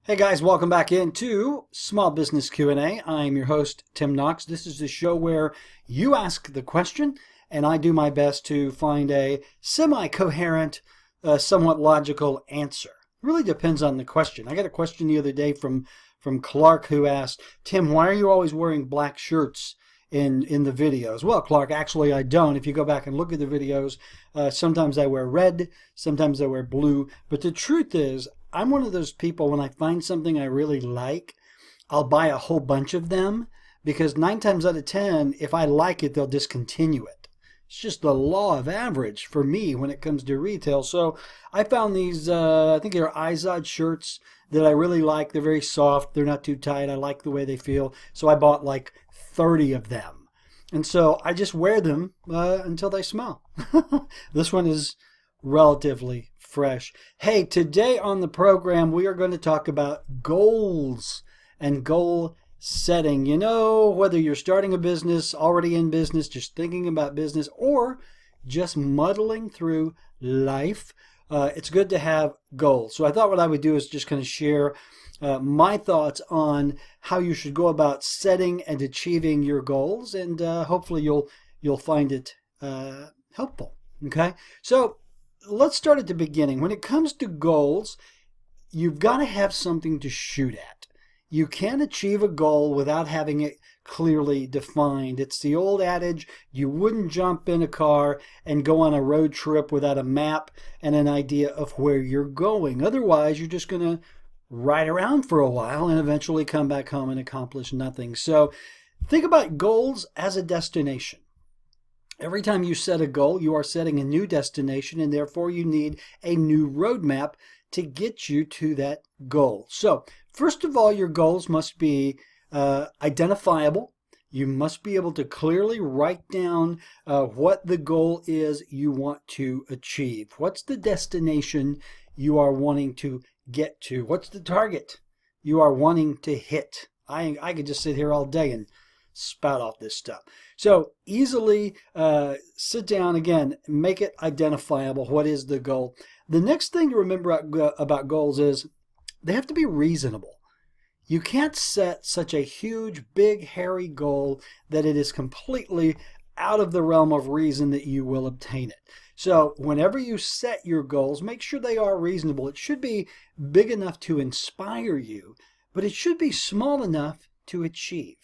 Hey guys, welcome back into Small Business Q&A. I'm your host, Tim Knox. This is the show where you ask the question and I do my best to find a semi-coherent, somewhat logical answer. It really depends on the question. I got a question the other day from Clark who asked, Tim, why are you always wearing black shirts in the videos? Well, Clark, actually I don't. If you go back and look at the videos, sometimes I wear red, sometimes I wear blue. But the truth is, I'm one of those people, when I find something I really like, I'll buy a whole bunch of them because 9 times out of 10, if I like it, they'll discontinue it. It's just the law of average for me when it comes to retail. So I found these, I think they're Izod shirts that I really like. They're very soft. They're not too tight. I like the way they feel. So I bought like 30 of them. And so I just wear them until they smell. This one is relatively fresh. Hey, today on the program, we are going to talk about goals and goal setting. You know, whether you're starting a business, already in business, just thinking about business, or just muddling through life, it's good to have goals. So I thought what I would do is just kind of share my thoughts on how you should go about setting and achieving your goals, and hopefully you'll find it helpful. Okay, so let's start at the beginning. When it comes to goals, you've got to have something to shoot at. You can't achieve a goal without having it clearly defined. It's the old adage, you wouldn't jump in a car and go on a road trip without a map and an idea of where you're going. Otherwise, you're just going to ride around for a while and eventually come back home and accomplish nothing. So think about goals as a destination. Every time you set a goal, you are setting a new destination, and therefore you need a new roadmap to get you to that goal. So, first of all, your goals must be identifiable. You must be able to clearly write down what the goal is you want to achieve. What's the destination you are wanting to get to? What's the target you are wanting to hit? I could just sit here all day and spout off this stuff. So easily sit down again, make it identifiable. What is the goal? The next thing to remember about goals is they have to be reasonable. You can't set such a huge, big, hairy goal that it is completely out of the realm of reason that you will obtain it. So whenever you set your goals, make sure they are reasonable. It should be big enough to inspire you, but it should be small enough to achieve.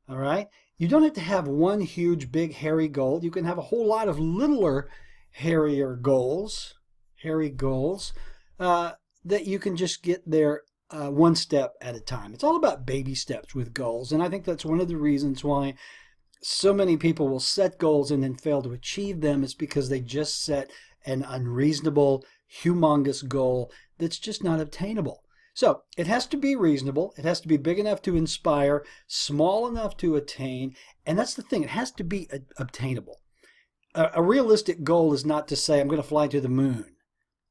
All right? You don't have to have one huge, big, hairy goal. You can have a whole lot of littler, hairy goals that you can just get there one step at a time. It's all about baby steps with goals, and I think that's one of the reasons why so many people will set goals and then fail to achieve them is because they just set an unreasonable, humongous goal that's just not obtainable. So it has to be reasonable. It has to be big enough to inspire, small enough to attain. And that's the thing. It has to be obtainable. A realistic goal is not to say, I'm going to fly to the moon.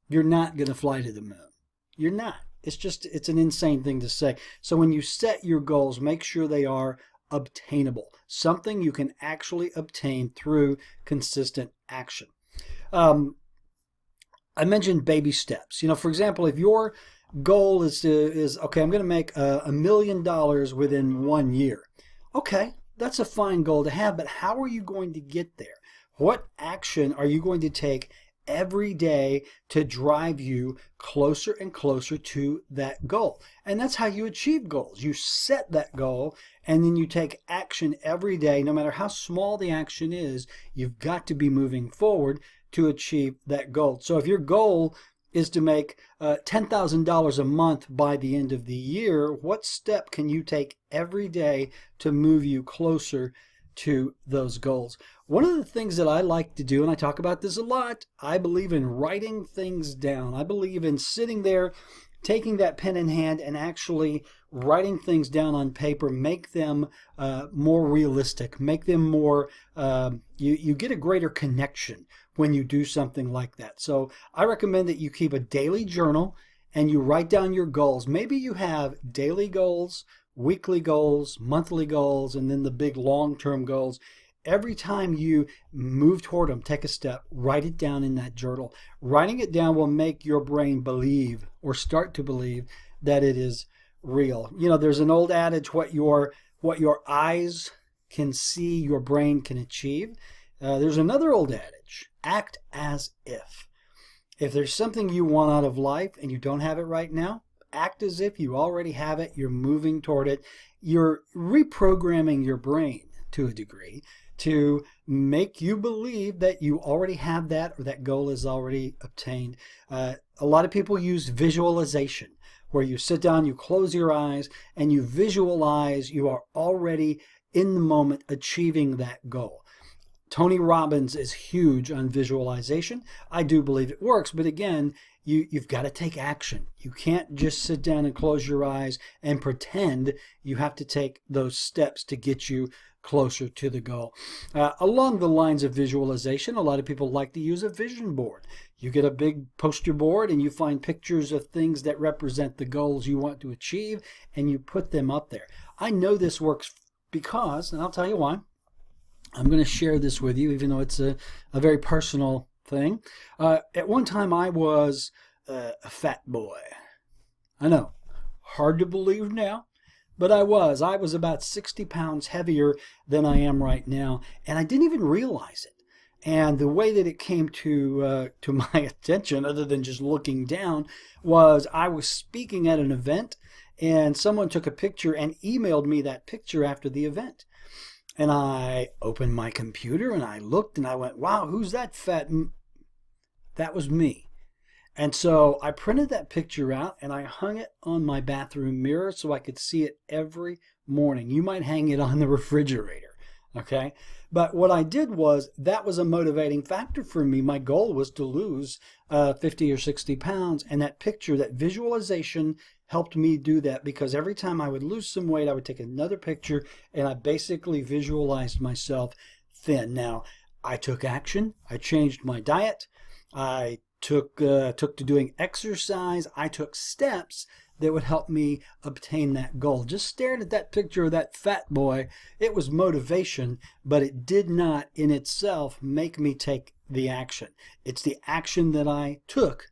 You're not going to fly to the moon. You're not. It's an insane thing to say. So when you set your goals, make sure they are obtainable. Something you can actually obtain through consistent action. I mentioned baby steps. You know, for example, if your goal is okay, I'm going to make $1 million within 1 year. Okay, that's a fine goal to have, but how are you going to get there? What action are you going to take every day to drive you closer and closer to that goal? And that's how you achieve goals. You set that goal and then you take action every day. No matter how small the action is, you've got to be moving forward to achieve that goal. So if your goal is to make $10,000 a month by the end of the year, what step can you take every day to move you closer to those goals? One of the things that I like to do, and I talk about this a lot, I believe in writing things down. I believe in sitting there, taking that pen in hand and actually writing things down on paper, make them more realistic, make them more, you get a greater connection when you do something like that. So I recommend that you keep a daily journal and you write down your goals. Maybe you have daily goals, weekly goals, monthly goals, and then the big long-term goals. every time you move toward them, take a step, write it down in that journal. Writing it down will make your brain believe or start to believe that it is real. You know, there's an old adage, what your eyes can see, your brain can achieve. There's another old adage, act as if. If there's something you want out of life and you don't have it right now, act as if you already have it. You're moving toward it. You're reprogramming your brain to a degree to make you believe that you already have that or that goal is already obtained. A lot of people use visualization, where you sit down, you close your eyes, and you visualize you are already in the moment achieving that goal. Tony Robbins is huge on visualization. I do believe it works, but again, you've got to take action. You can't just sit down and close your eyes and pretend. You have to take those steps to get you closer to the goal. Along the lines of visualization, a lot of people like to use a vision board. You get a big poster board and you find pictures of things that represent the goals you want to achieve, and you put them up there. I know this works because, and I'll tell you why. I'm going to share this with you, even though it's a very personal thing. At one time, I was a fat boy. I know, hard to believe now, but I was. I was about 60 pounds heavier than I am right now, and I didn't even realize it. And the way that it came to my attention, other than just looking down, was I was speaking at an event, and someone took a picture and emailed me that picture after the event. And I opened my computer and I looked and I went, wow, who's that fat? That was me. And so I printed that picture out and I hung it on my bathroom mirror so I could see it every morning. You might hang it on the refrigerator, okay? But what I did was, that was a motivating factor for me. My goal was to lose 50 or 60 pounds, and that picture, that visualization helped me do that, because every time I would lose some weight, I would take another picture and I basically visualized myself thin. Now, I took action. I changed my diet. I took to doing exercise. I took steps that would help me obtain that goal. Just staring at that picture of that fat boy, it was motivation, but it did not in itself make me take the action. It's the action that I took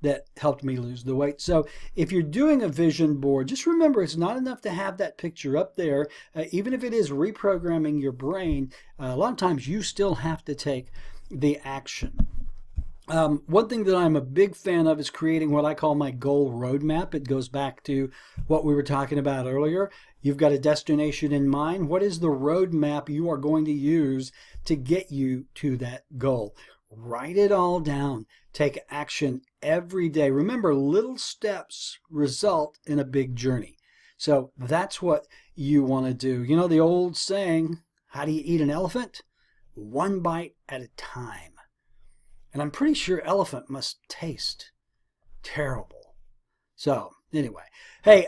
that helped me lose the weight. So if you're doing a vision board, just remember, it's not enough to have that picture up there. Even if it is reprogramming your brain, a lot of times you still have to take the action. One thing that I'm a big fan of is creating what I call my goal roadmap. It goes back to what we were talking about earlier. You've got a destination in mind. What is the roadmap you are going to use to get you to that goal? Write it all down. Take action every day. Remember, little steps result in a big journey. So that's what you want to do. You know the old saying, how do you eat an elephant? One bite at a time. And I'm pretty sure elephant must taste terrible. So anyway, hey,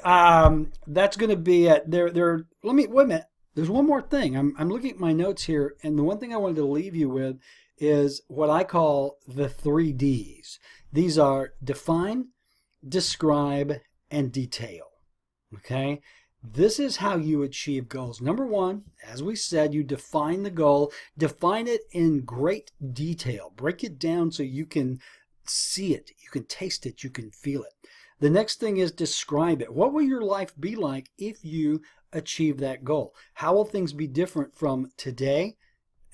that's going to be it. Let me wait a minute. There's one more thing. I'm looking at my notes here, and the one thing I wanted to leave you with is what I call the 3 Ds. These are define, describe, and detail. Okay? This is how you achieve goals. Number 1, as we said, you define the goal. Define it in great detail. Break it down so you can see it, you can taste it, you can feel it. The next thing is describe it. What will your life be like if you achieve that goal? How will things be different from today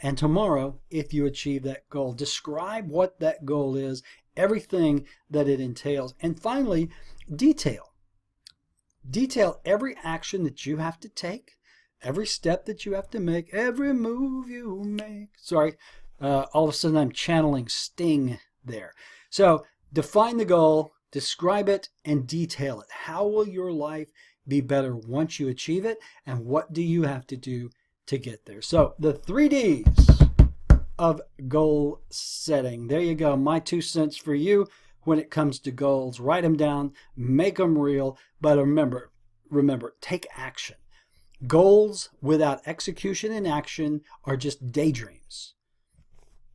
and tomorrow if you achieve that goal? Describe what that goal is, everything that it entails. And finally, detail. Detail every action that you have to take, every step that you have to make, every move you make. Sorry, all of a sudden I'm channeling Sting there. So define the goal, describe it, and detail it. How will your life be better once you achieve it? And what do you have to do to get there? So the 3 Ds of goal setting. There you go. My 2 cents for you when it comes to goals. Write them down, make them real, but remember, take action. Goals without execution and action are just daydreams.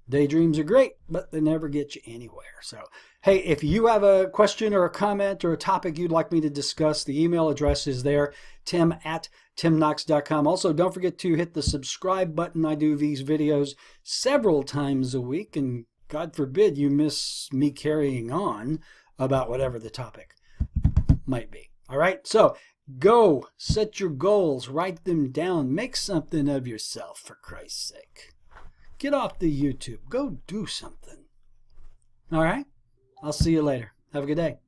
Daydreams are great, but they never get you anywhere. So, hey, if you have a question or a comment or a topic you'd like me to discuss, the email address is there, tim@timknox.com. Also, don't forget to hit the subscribe button. I do these videos several times a week, and God forbid you miss me carrying on about whatever the topic might be. All right, so go set your goals, write them down, make something of yourself, for Christ's sake. Get off the YouTube. Go do something. All right? I'll see you later. Have a good day.